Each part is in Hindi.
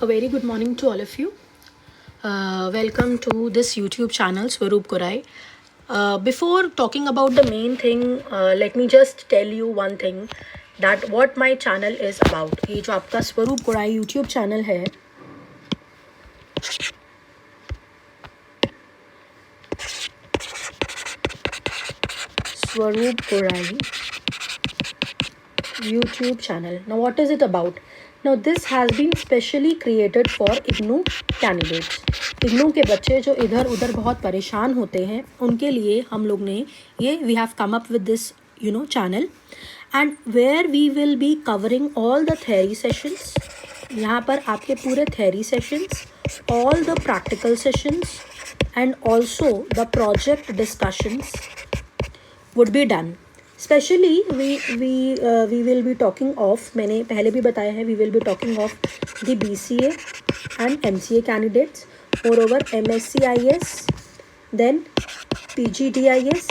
A very good morning to all of you. Welcome to this YouTube channel, Swaroop Kurai. Before talking about the main thing, let me just tell you one thing that what my channel is about. ये जो आपका स्वरूप कुराई YouTube channel है, Swaroop Kurai YouTube channel. Now, what is it about? Now, this has been specially created for IGNOU candidates. IGNOU के बच्चे जो इधर उधर बहुत परेशान होते हैं, उनके लिए हम लोग ने ये we have come up with this channel, and where we will be covering all the theory sessions. यहाँ पर आपके पूरे theory sessions, all the practical sessions, and also the project discussions would be done. Especially we will be talking of, मैंने पहले भी बताया है, we will be talking of the BCA and MCA candidates, moreover MSCIS, then PGDIS,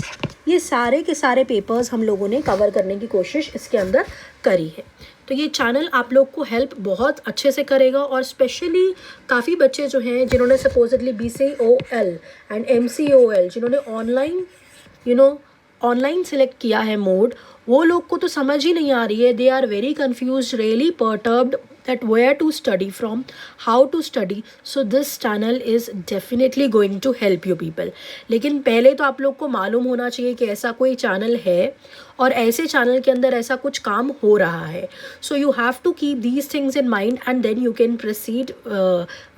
ये सारे के सारे पेपर्स हम लोगों ने कवर करने की कोशिश इसके अंदर करी है. तो ये चैनल आप लोग को हेल्प बहुत अच्छे से करेगा, और स्पेशली काफ़ी बच्चे जो हैं जिन्होंने सपोजिटली BCOL एंड MCOL जिन्होंने ऑनलाइन सिलेक्ट किया है मोड, वो लोग को तो समझ ही नहीं आ रही है. They are very confuse, really perturbed that where to study from, how to study. So this channel is definitely going to help you people. लेकिन पहले तो आप लोग को मालूम होना चाहिए कि ऐसा कोई चैनल है और ऐसे चैनल के अंदर ऐसा कुछ काम हो रहा है. So you have to keep these things in mind and then you can proceed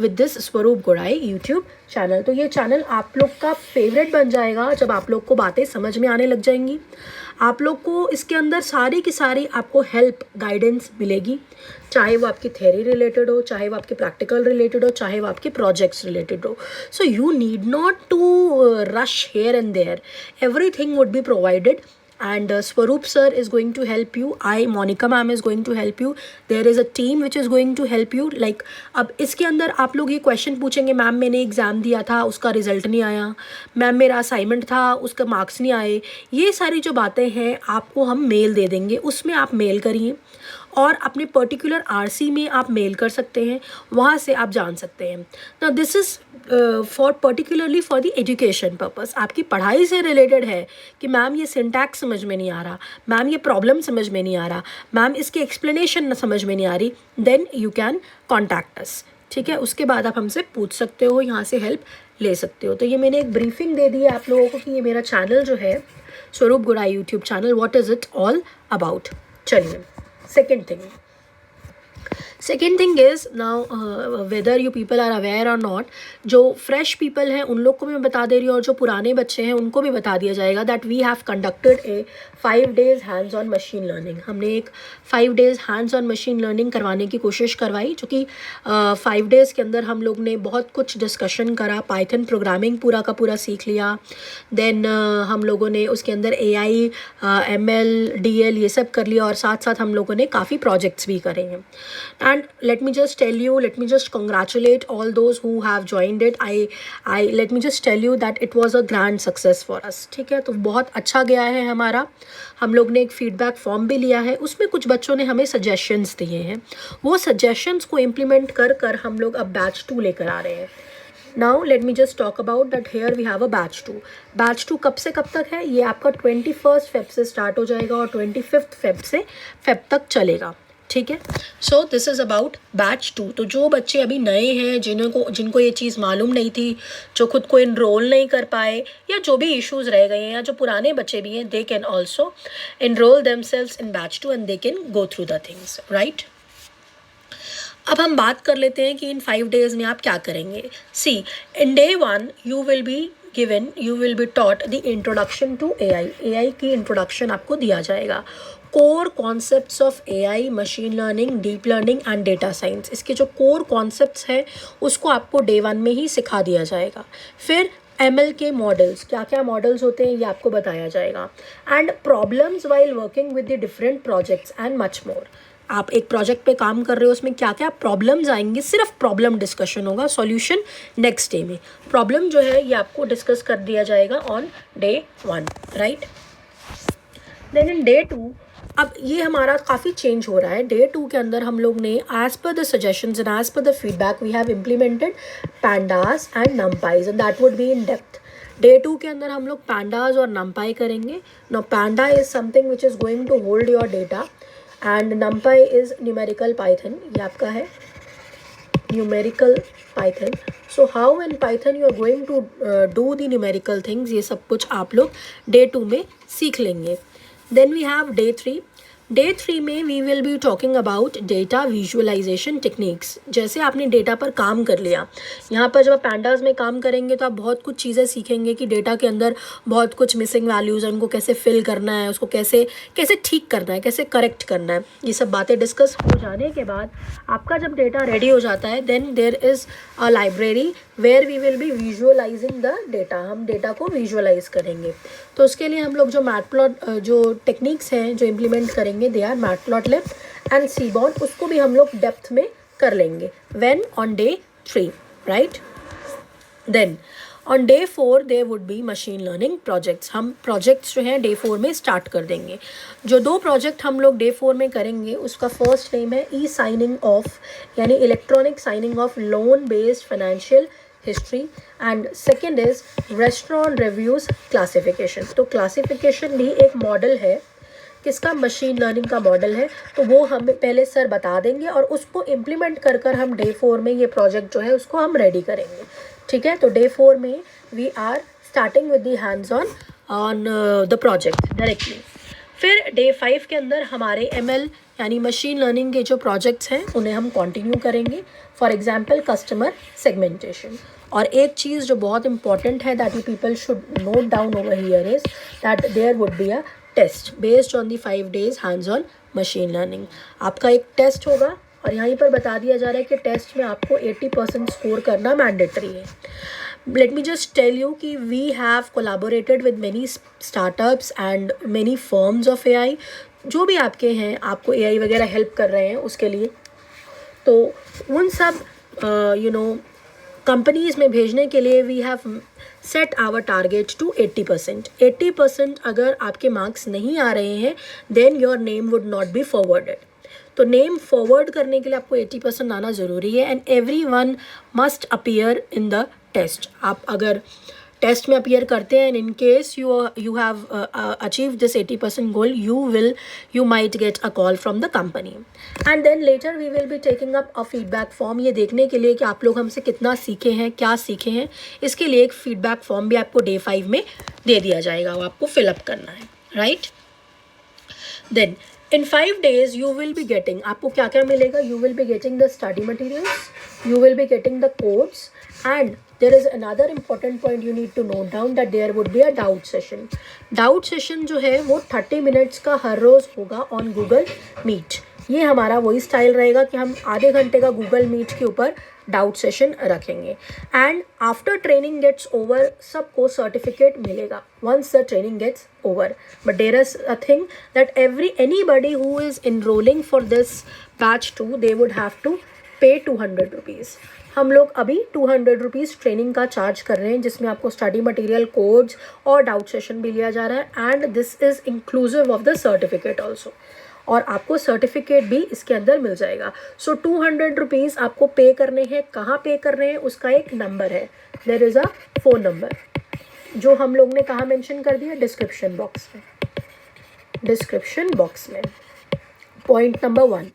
with this स्वरूप कुराई YouTube चैनल. तो ये चैनल आप लोग का फेवरेट बन जाएगा जब आप लोग को बातें समझ में आने लग जाएंगी. आप लोग को इसके अंदर सारी की सारी आपको हेल्प गाइडेंस मिलेगी, चाहे वो आपकी थ्योरी रिलेटेड हो, चाहे वो आपके प्रैक्टिकल रिलेटेड हो, चाहे वो आपके प्रोजेक्ट्स रिलेटेड हो. So you need not to rush here and there. Everything would be provided. And Swaroop sir is going to help you. Monica ma'am is going to help you. There is a team which is going to help you. Like अब इसके अंदर आप लोग ये क्वेश्चन पूछेंगे, मैम मैंने एग्ज़ाम दिया था उसका रिजल्ट नहीं आया, मैम मेरा असाइनमेंट था उसका मार्क्स नहीं आए. ये सारी जो बातें हैं आपको हम मेल दे देंगे, उसमें आप मेल करिए और अपने पर्टिकुलर RC में आप मेल कर सकते हैं, वहाँ से आप जान सकते हैं. ना this is for particularly for the education purpose. आपकी पढ़ाई से रिलेटेड है कि मैम ये सिंटैक्स समझ में नहीं आ रहा, मैम ये प्रॉब्लम समझ में नहीं आ रहा, मैम इसकी एक्सप्लेनेशन समझ में नहीं आ रही, then you can contact us. ठीक है, उसके बाद आप हमसे पूछ सकते हो, यहाँ से हेल्प ले सकते हो. तो ये मैंने एक ब्रीफिंग दे दी है आप लोगों को कि ये मेरा चैनल जो है स्वरूप कुराई YouTube channel, what is it all about. चलिए, second thing is now whether you people are aware or not, जो फ्रेश पीपल हैं उन लोग को मैं बता दे रही हूँ और जो पुराने बच्चे हैं उनको भी बता दिया जाएगा that we have conducted a 5 days hands on machine learning. हमने एक 5 days hands on machine learning करवाने की कोशिश करवाई, जो कि 5 days के अंदर हम लोग ने बहुत कुछ डिस्कशन करा, पाइथन प्रोग्रामिंग पूरा का पूरा सीख लिया. देन हम लोगों ने उसके अंदर AI ML DL ये सब कर लिया, और साथ साथ हम लोगों ने काफ़ी प्रोजेक्ट्स भी करे हैं. And let me just tell you, let me just congratulate all those who have joined it. Let me just tell you that it was a grand success for us. ठीक है, तो बहुत अच्छा गया है हमारा. हम लोग ने एक फीडबैक फॉर्म भी लिया है, उसमें कुछ बच्चों ने हमें सजेशंस दिए हैं. वो सजेशंस को इम्प्लीमेंट कर हम लोग अब बैच 2 लेकर आ रहे हैं. Now let me just talk about that. Here we have a batch 2. Batch 2 कब से कब तक है? ये आपका 21 फेब से स्टार्ट हो जाएगा और 25 फेब से फेब तक चलेगा. ठीक है, so this is about batch 2. तो जो बच्चे अभी नए हैं, जिनको ये चीज़ मालूम नहीं थी, जो खुद को इनरोल नहीं कर पाए, या जो भी इश्यूज़ रह गए हैं, या जो पुराने बच्चे भी हैं, they can also enrol themselves in batch 2 and they can go through the things, right. अब हम बात कर लेते हैं कि इन 5 days में आप क्या करेंगे. सी, in day 1 you will be taught the introduction to AI की इंट्रोडक्शन आपको दिया जाएगा. Core concepts of AI, machine learning, deep learning and data science, इसके जो कोर कॉन्सेप्ट्स हैं उसको आपको डे 1 में ही सिखा दिया जाएगा. फिर ML के मॉडल्स, क्या क्या मॉडल्स होते हैं ये आपको बताया जाएगा. And problems while working with the different projects and much more. आप एक प्रोजेक्ट पे काम कर रहे हो, उसमें क्या क्या प्रॉब्लम्स आएंगे, सिर्फ प्रॉब्लम डिस्कशन होगा, सॉल्यूशन नेक्स्ट डे में. प्रॉब्लम जो है ये आपको डिस्कस कर दिया जाएगा on day 1, right. Then in day 2 अब ये हमारा काफ़ी चेंज हो रहा है। डे 2 के अंदर हम लोग ने as per the suggestions and as per the feedback we have implemented pandas and numpys and that would be in depth. Day 2 के अंदर हम लोग pandas और numpy करेंगे। Now panda is something which is going to hold your data and numpy is numerical Python, ये आपका है numerical python. So how in python you are going to do the numerical things, ये सब कुछ आप लोग day 2 में सीख लेंगे। Then we have day 3. Day 3 में we will be talking about data visualisation techniques. जैसे आपने डेटा पर काम कर लिया, यहाँ पर जब आप पैंडास में काम करेंगे तो आप बहुत कुछ चीज़ें सीखेंगे कि डेटा के अंदर बहुत कुछ मिसिंग वैल्यूज़ हैं, उनको कैसे फिल करना है, उसको कैसे कैसे ठीक करना है, कैसे करेक्ट करना है। ये सब बातें डिस्कस हो जाने के बाद आपका जब डेटा रेडी हो जाता है, then there is a library where we will be visualising the data. हम डेटा को विजुअलाइज करेंगे। तो उसके लिए हम लोग जो मैटप्लॉट जो टेक्निक्स हैं जो इम्प्लीमेंट करेंगे, they are Matplotlib and Seaborn, उसको भी हम लोग डेप्थ में कर लेंगे when on day 3, right. Then on day 4 there would be machine learning projects. हम प्रोजेक्ट्स जो हैं डे 4 में स्टार्ट कर देंगे। जो 2 प्रोजेक्ट हम लोग डे 4 में करेंगे उसका फर्स्ट नेम है ई साइनिंग ऑफ, यानी electronic signing off loan based financial history, and second is restaurant reviews classification. तो क्लासिफिकेशन भी एक मॉडल है, किसका, मशीन लर्निंग का मॉडल है। तो वो हमें पहले सर बता देंगे और उसको इम्प्लीमेंट कर कर हम डे 4 में ये प्रोजेक्ट जो है उसको हम रेडी करेंगे, ठीक है। तो डे 4 में we are starting with the hands on the project directly. फिर डे 5 के अंदर हमारे ML यानी मशीन लर्निंग के जो प्रोजेक्ट्स हैं उन्हें हम कंटिन्यू करेंगे। For example customer segmentation. और एक चीज़ जो बहुत इंपॉर्टेंट है that you people should note down over here is that there would be a test based on the 5 days hands on machine learning. आपका एक टेस्ट होगा और यहीं पर बता दिया जा रहा है कि टेस्ट में आपको 80% स्कोर करना मैंडेटरी है। Let me just tell you कि we have collaborated with many startups and many firms of AI। जो भी आपके हैं, आपको AI वगैरह हेल्प कर रहे हैं उसके लिए, तो उन सब कंपनीज़ में भेजने के लिए we have set our target to 80%। 80% अगर आपके मार्क्स नहीं आ रहे हैं then your name would not be forwarded. तो नेम फॉरवर्ड करने के लिए आपको 80% आना ज़रूरी है and everyone must appear in the test. आप अगर टेस्ट में अपीयर करते हैं, in case you have achieve this 80% goal, you might get a call from the company and then later we will be taking up a feedback form। ये देखने के लिए कि आप लोग हमसे कितना सीखे हैं, क्या सीखे हैं, इसके लिए एक फीडबैक फॉर्म भी आपको डे 5 में दे दिया जाएगा, वो आपको फिलअप करना है, right. Then in 5 days you will be getting, आपको क्या क्या मिलेगा, you will be getting the study materials, you will be getting the codes, and there is another important point you need to note down that there would be a doubt session। doubt session जो है वो 30 minutes का हर रोज़ होगा on Google Meet। ये हमारा वही स्टाइल रहेगा कि हम आधे घंटे का Google Meet के ऊपर डाउट सेशन रखेंगे and after training gets over सबको सर्टिफिकेट मिलेगा once the training gets over. But there is a thing that anybody who is enrolling for this batch 2 they would have to pay 200 rupees. हम लोग अभी 200 रुपीज़ ट्रेनिंग का चार्ज कर रहे हैं जिसमें आपको स्टडी मटेरियल, कोड्स और डाउट सेशन भी लिया जा रहा है and this is inclusive of the certificate also, और आपको सर्टिफिकेट भी इसके अंदर मिल जाएगा। सो 200 रुपीज़ आपको पे करने हैं। कहाँ पे कर रहे हैं उसका एक नंबर है, there is a phone number जो हम लोग ने कहाँ मेंशन कर दिया, डिस्क्रिप्शन बॉक्स में। डिस्क्रिप्शन बॉक्स में पॉइंट नंबर 1।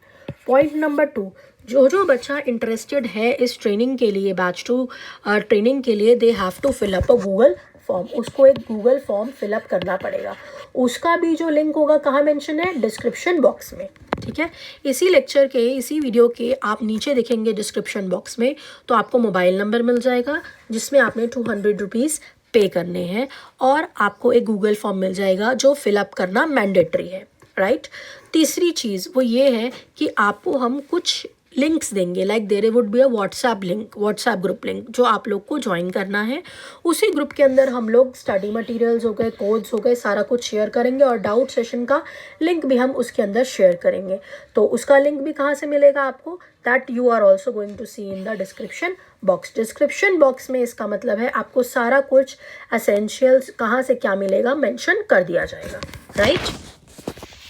पॉइंट नंबर 2, जो बच्चा इंटरेस्टेड है इस ट्रेनिंग के लिए, बैच 2 ट्रेनिंग के लिए, they have to fill up a Google form. उसको एक गूगल फॉर्म फिलअप करना पड़ेगा। उसका भी जो लिंक होगा कहाँ मेंशन है, डिस्क्रिप्शन बॉक्स में, ठीक है। इसी लेक्चर के, इसी वीडियो के आप नीचे देखेंगे डिस्क्रिप्शन बॉक्स में, तो आपको मोबाइल नंबर मिल जाएगा जिसमें आपने 200 रुपीज़ पे करने हैं और आपको एक गूगल फॉर्म मिल जाएगा जो फिलअप करना मैंडेटरी है, राइट। तीसरी चीज़ वो ये है कि आपको हम कुछ लिंक्स देंगे, like there would be a WhatsApp link, WhatsApp group link जो आप लोग को ज्वाइन करना है। उसी ग्रुप के अंदर हम लोग स्टडी मटेरियल्स हो गए, कोड्स हो गए, सारा कुछ शेयर करेंगे और डाउट सेशन का लिंक भी हम उसके अंदर शेयर करेंगे। तो उसका लिंक भी कहाँ से मिलेगा आपको, that you are also going to see in the description box. Description box में इसका मतलब है आपको सारा कुछ एसेंशियल्स कहाँ से क्या मिलेगा मेंशन कर दिया जाएगा, right.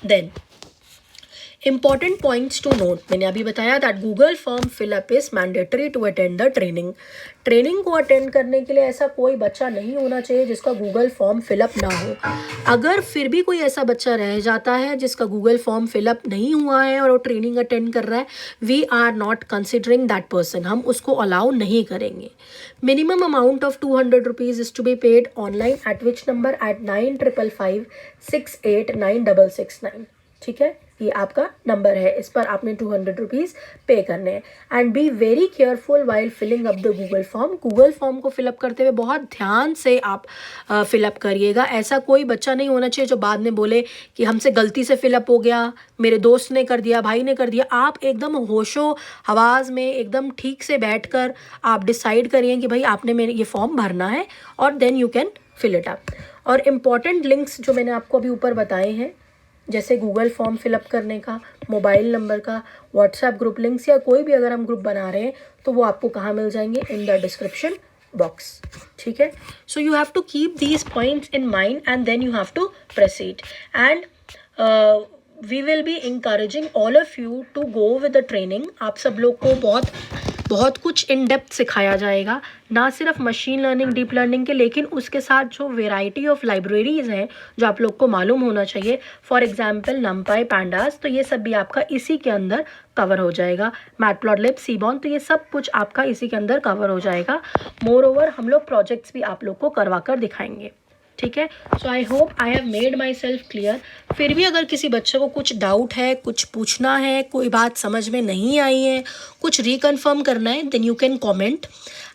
Then Important points to note, मैंने अभी बताया that Google Form fill-up is mandatory to attend the training. Training को अटेंड करने के लिए ऐसा कोई बच्चा नहीं होना चाहिए जिसका गूगल फॉर्म फिलअप ना हो. अगर फिर भी कोई ऐसा बच्चा रह जाता है जिसका गूगल फॉर्म फिलअप नहीं हुआ है और वो ट्रेनिंग अटेंड कर रहा है, we are not considering that person. हम उसको अलाउ नहीं करेंगे. Minimum amount of 200 rupees is to be paid online at which number at 9555689669. ठीक है, ये आपका नंबर है, इस पर आपने 200 रुपीज़ पे करने हैं. And be very careful while filling up the Google form. Google form को फिलअप करते हुए बहुत ध्यान से आप फिलअप करिएगा. ऐसा कोई बच्चा नहीं होना चाहिए जो बाद में बोले कि हमसे गलती से फिलअप हो गया, मेरे दोस्त ने कर दिया, भाई ने कर दिया. आप एकदम होशो हवास में एकदम ठीक से बैठकर आप डिसाइड करिए कि भाई आपने मेरे ये फॉर्म भरना है और then you can fill it up. और इम्पॉर्टेंट लिंक्स जो मैंने आपको अभी ऊपर बताए हैं, जैसे गूगल फॉर्म फिलअप करने का, मोबाइल नंबर का, व्हाट्सएप ग्रुप लिंक्स या कोई भी अगर हम ग्रुप बना रहे हैं तो वो आपको कहाँ मिल जाएंगे? In the description box. ठीक है, so you have to keep these points in mind and then you have to proceed. And we will be encouraging all of you to go with the training. आप सब लोग को बहुत कुछ इन डेप्थ सिखाया जाएगा, ना सिर्फ मशीन लर्निंग, डीप लर्निंग के, लेकिन उसके साथ जो वेराइटी ऑफ लाइब्रेरीज़ हैं जो आप लोग को मालूम होना चाहिए. फॉर एग्जांपल NumPy, Pandas, तो ये सब भी आपका इसी के अंदर कवर हो जाएगा. मैटप्लॉटलिब, सीबॉर्न, तो ये सब कुछ आपका इसी के अंदर कवर हो जाएगा. मोर ओवर हम लोग प्रोजेक्ट्स भी आप लोग को करवा कर दिखाएंगे. ठीक है, so I hope I have made myself clear. फिर भी अगर किसी बच्चे को कुछ डाउट है, कुछ पूछना है, कोई बात समझ में नहीं आई है, कुछ रिकन्फर्म करना है, then you can comment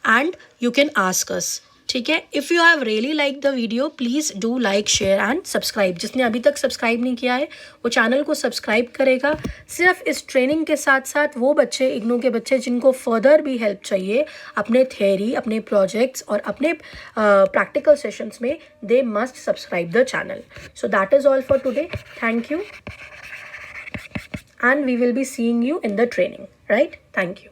and you can ask us. ठीक है, if you have really like the video please do like, share and subscribe. जिसने अभी तक सब्सक्राइब नहीं किया है वो चैनल को सब्सक्राइब करेगा. सिर्फ इस ट्रेनिंग के साथ साथ वो बच्चे, इग्नू के बच्चे जिनको फर्दर भी हेल्प चाहिए अपने थियरी, अपने प्रोजेक्ट्स और अपने प्रैक्टिकल सेशंस में, they must subscribe the channel. So that is all for today. Thank you and we will be seeing you in the training. Right, thank you.